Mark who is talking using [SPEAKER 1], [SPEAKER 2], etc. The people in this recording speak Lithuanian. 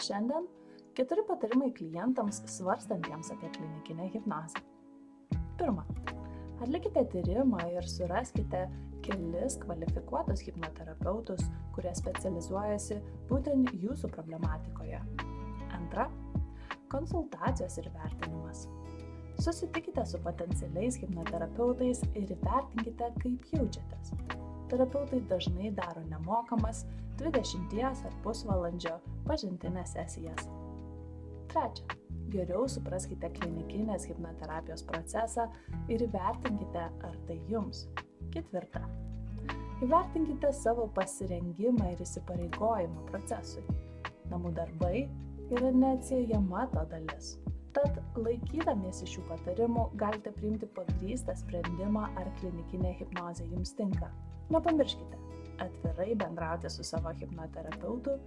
[SPEAKER 1] Šiandien 4 patarimai klientams svarstantiems apie klinikinę hipnozę. 1. Atlikite tyrimą ir suraskite kelis kvalifikuotus hipnoterapeutus, kurie specializuojasi būtent jūsų problematikoje. 2. Konsultacijos ir vertinimas. Susitikite su potencialiais hipnoterapeutais ir įvertinkite, kaip jaučiatės. Terapeutai dažnai daro nemokamas 20 ar pusvalandžio pažintinės sesijas. 3. Geriau supraskite klinikinės hipnoterapijos procesą ir įvertinkite, ar tai jums. 4. Įvertinkite savo pasirengimą ir įsipareigojimą procesui. Namų darbai yra neatsiejama to dalis. Tad laikydamiesi šių patarimų galite priimti pagrįstą sprendimą, ar klinikinė hipnozė jums tinka. Nepamirškite atvirai bendrauti su savo hipnoterapeutu